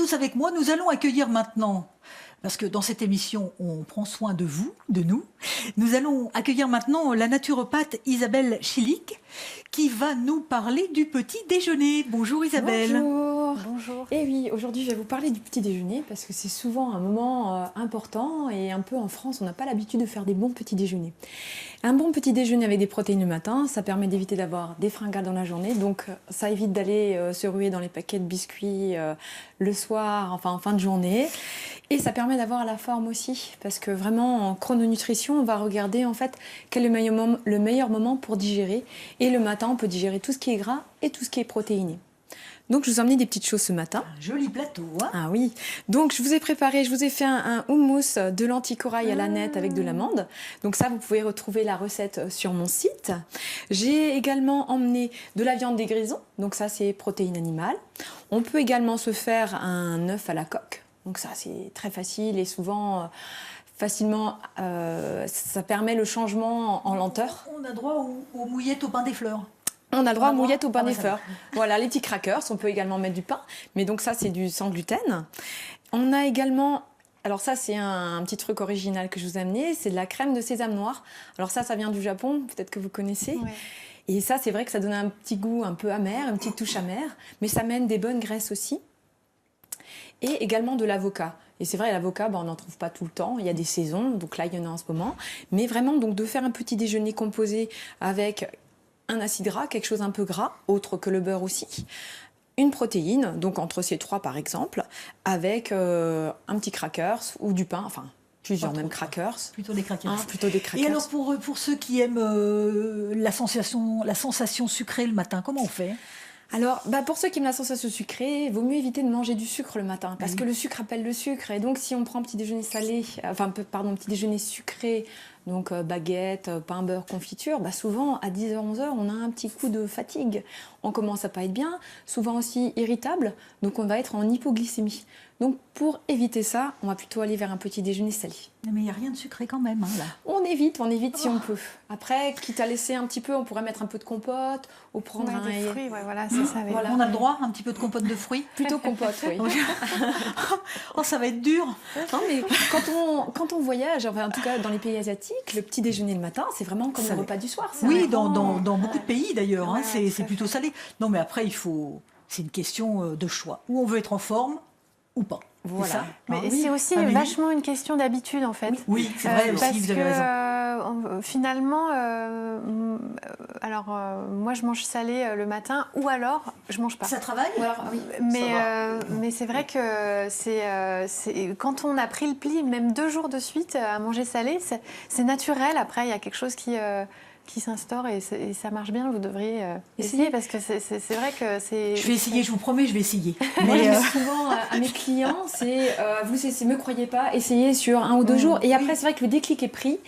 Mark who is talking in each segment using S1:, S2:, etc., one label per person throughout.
S1: tous avec moi. Nous allons accueillir maintenant, parce que dans cette émission, on prend soin de vous, de nous. Nous allons accueillir maintenant la naturopathe Isabelle Schillig, qui va nous parler du petit déjeuner. Bonjour Isabelle.
S2: Bonjour.
S3: Bonjour.
S2: Et oui, aujourd'hui je vais vous parler du petit déjeuner parce que c'est souvent un moment important et un peu en France, on n'a pas l'habitude de faire des bons petits déjeuners. Un bon petit déjeuner avec des protéines le matin, ça permet d'éviter d'avoir des fringales dans la journée, donc ça évite d'aller se ruer dans les paquets de biscuits le soir, enfin en fin de journée. Et ça permet d'avoir la forme aussi, parce que vraiment en chrononutrition, on va regarder en fait quel est le meilleur moment pour digérer. Et le matin, on peut digérer tout ce qui est gras et tout ce qui est protéiné. Donc je vous ai emmené des petites choses ce matin.
S1: Un joli plateau, hein.
S2: Ah oui. Donc je vous ai fait un houmous de lentilles corail à l'aneth avec de l'amande. Donc ça, vous pouvez retrouver la recette sur mon site. J'ai également emmené de la viande des grisons. Donc ça, c'est protéines animales. On peut également se faire un œuf à la coque. Donc ça, c'est très facile et souvent... facilement, ça permet le changement en lenteur.
S1: On a droit aux mouillettes au pain des fleurs.
S2: On a le droit aux mouillettes au pain des
S1: ça
S2: fleurs. Voilà, les petits crackers, on peut également mettre du pain. Mais donc ça, c'est du sans gluten. On a également... Alors ça, c'est un petit truc original que je vous ai amené. C'est de la crème de sésame noir. Alors ça vient du Japon, peut-être que vous connaissez.
S3: Ouais.
S2: Et ça, c'est vrai que ça donne un petit goût un peu amer, une petite touche amère. Mais ça mène des bonnes graisses aussi. Et également de l'avocat. Et c'est vrai, l'avocat, on n'en trouve pas tout le temps. Il y a des saisons, donc là, il y en a en ce moment. Mais vraiment, donc, de faire un petit déjeuner composé avec un acide gras, quelque chose un peu gras, autre que le beurre aussi, une protéine, donc entre ces trois par exemple, avec un petit crackers ou du pain, enfin plusieurs même crackers.
S1: Plutôt des crackers.
S2: Plutôt des crackers.
S1: Et alors pour ceux qui aiment la sensation sucrée le matin, comment on fait ?
S2: Alors, pour ceux qui aiment la sensation sucrée, il vaut mieux éviter de manger du sucre le matin, parce que le sucre appelle le sucre. Et donc, si on prend un petit déjeuner petit déjeuner sucré, donc baguette, pain, beurre, confiture, souvent à 10h, 11h, on a un petit coup de fatigue. On commence à pas être bien, souvent aussi irritable, donc on va être en hypoglycémie. Donc, pour éviter ça, on va plutôt aller vers un petit déjeuner salé.
S1: Mais il n'y a rien de sucré quand même, hein, là.
S2: On évite si on peut. Après, quitte à laisser un petit peu, on pourrait mettre un peu de compote ou prendre
S3: des fruits, voilà, c'est ça.
S2: Voilà.
S1: On a le droit, un petit peu de compote de fruits.
S2: Plutôt compote, oui.
S1: Oh, ça va être dur.
S2: Non, mais quand on voyage, enfin, en tout cas dans les pays asiatiques, le petit déjeuner le matin, c'est vraiment comme le repas du soir.
S1: Oui, dans beaucoup de pays d'ailleurs,
S3: Ouais,
S1: c'est plutôt salé. Non, mais après, c'est une question de choix. Ou on veut être en forme, ou pas.
S2: Voilà.
S1: Ça,
S3: Mais c'est aussi vachement une question d'habitude en fait.
S1: Oui, c'est vrai aussi, vous avez
S3: raison. Finalement, moi je mange salé le matin ou alors je mange pas.
S1: Ça travaille ?
S2: Oui,
S3: mais c'est vrai que quand on a pris le pli, même 2 jours de suite à manger salé, c'est naturel. Après, il y a quelque chose qui s'instaure et ça marche bien. Vous devriez essayer parce que c'est vrai que c'est...
S1: Je vais essayer, je vous promets, je vais essayer.
S2: Moi, je dis souvent à mes clients, vous me croyez pas, essayez sur 1 ou 2 jours. Et après, c'est vrai que le déclic est pris.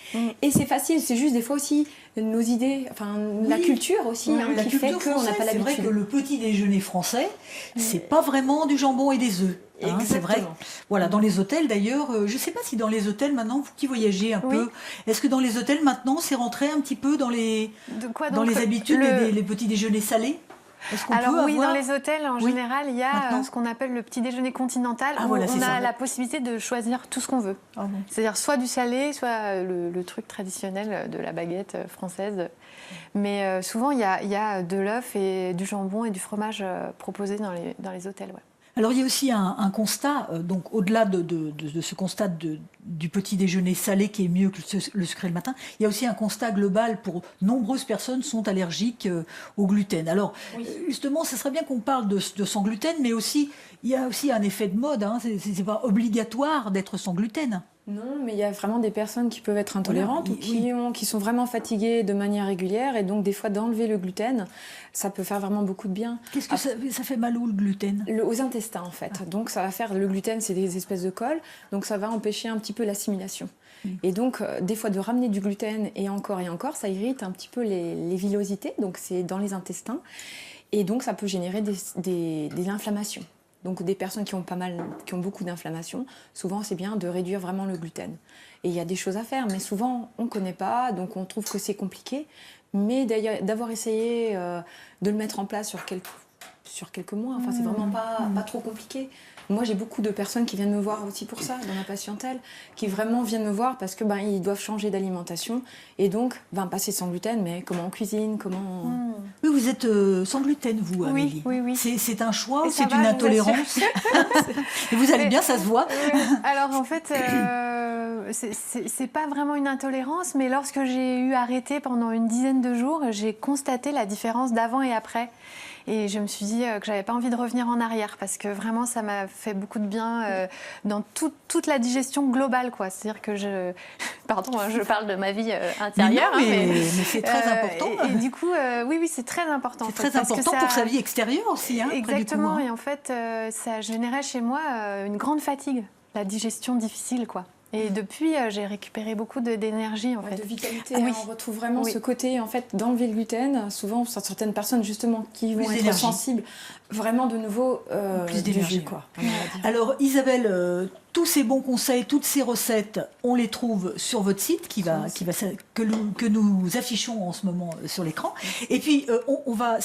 S2: Et c'est facile, c'est juste des fois aussi nos idées, la culture aussi,
S1: la
S2: qui
S1: culture
S2: fait qu'on n'a pas l'habitude.
S1: C'est vrai que le petit déjeuner français, c'est pas vraiment du jambon et des œufs. C'est vrai. Voilà, dans les hôtels d'ailleurs, je ne sais pas si dans les hôtels maintenant, vous qui voyagez un peu, est-ce que dans les hôtels maintenant, c'est rentré un petit peu dans les habitudes, les petits déjeuners salés ?
S3: Alors dans les hôtels, en général, il y a ce qu'on appelle le petit déjeuner continental, où on a la possibilité de choisir tout ce qu'on veut. Ah bon. C'est-à-dire soit du salé, soit le truc traditionnel de la baguette française. Mais souvent, il y a de l'œuf et du jambon et du fromage proposés dans les hôtels. Ouais.
S1: Alors il y a aussi un constat, donc au-delà de ce constat du petit déjeuner salé qui est mieux que le sucré le matin, il y a aussi un constat global pour nombreuses personnes sont allergiques au gluten. Alors justement, ce serait bien qu'on parle de sans gluten, mais aussi il y a aussi un effet de mode, c'est pas obligatoire d'être sans gluten.
S2: Non, mais il y a vraiment des personnes qui peuvent être intolérantes ou qui sont vraiment fatiguées de manière régulière et donc des fois d'enlever le gluten, ça peut faire vraiment beaucoup de bien.
S1: Qu'est-ce que ça fait mal où le gluten ?
S2: Aux intestins en fait. Donc ça va faire, le gluten c'est des espèces de colle, donc ça va empêcher un petit peu l'assimilation. Et donc des fois de ramener du gluten et encore, ça irrite un petit peu les villosités, donc c'est dans les intestins et donc ça peut générer des inflammations. Donc des personnes qui ont beaucoup d'inflammation, souvent c'est bien de réduire vraiment le gluten. Et il y a des choses à faire, mais souvent on ne connaît pas, donc on trouve que c'est compliqué. Mais d'avoir essayé de le mettre en place sur quelques mois. Enfin, c'est vraiment pas trop compliqué. Moi, j'ai beaucoup de personnes qui viennent me voir aussi pour ça, dans ma patientèle, qui vraiment viennent me voir parce que ils doivent changer d'alimentation et donc passer sans gluten. Mais comment on cuisine, comment...
S1: Oui, vous êtes sans gluten, vous, Amélie.
S3: Oui.
S1: C'est un choix ou c'est une intolérance? Et vous allez bien, ça se voit.
S3: Alors, en fait, c'est pas vraiment une intolérance, mais lorsque j'ai eu arrêté pendant une dizaine de jours, j'ai constaté la différence d'avant et après. Et je me suis dit que j'avais pas envie de revenir en arrière parce que vraiment ça m'a fait beaucoup de bien dans toute la digestion globale, quoi. C'est-à-dire que je parle de ma vie intérieure,
S1: mais c'est très important.
S3: Et du coup, oui, c'est très important.
S1: C'est très important pour sa vie extérieure aussi.
S3: Exactement. Et en fait, ça générait chez moi une grande fatigue, la digestion difficile, quoi. Et depuis, j'ai récupéré beaucoup d'énergie, en fait.
S2: De vitalité. On retrouve vraiment ce côté, en fait, d'enlever le gluten. Souvent, certaines personnes, justement, qui vont être sensibles, vraiment, de nouveau,
S1: plus d'énergie,
S2: quoi.
S1: Alors, Isabelle, tous ces bons conseils, toutes ces recettes, on les trouve sur votre site que nous affichons en ce moment sur l'écran. Et puis, on va...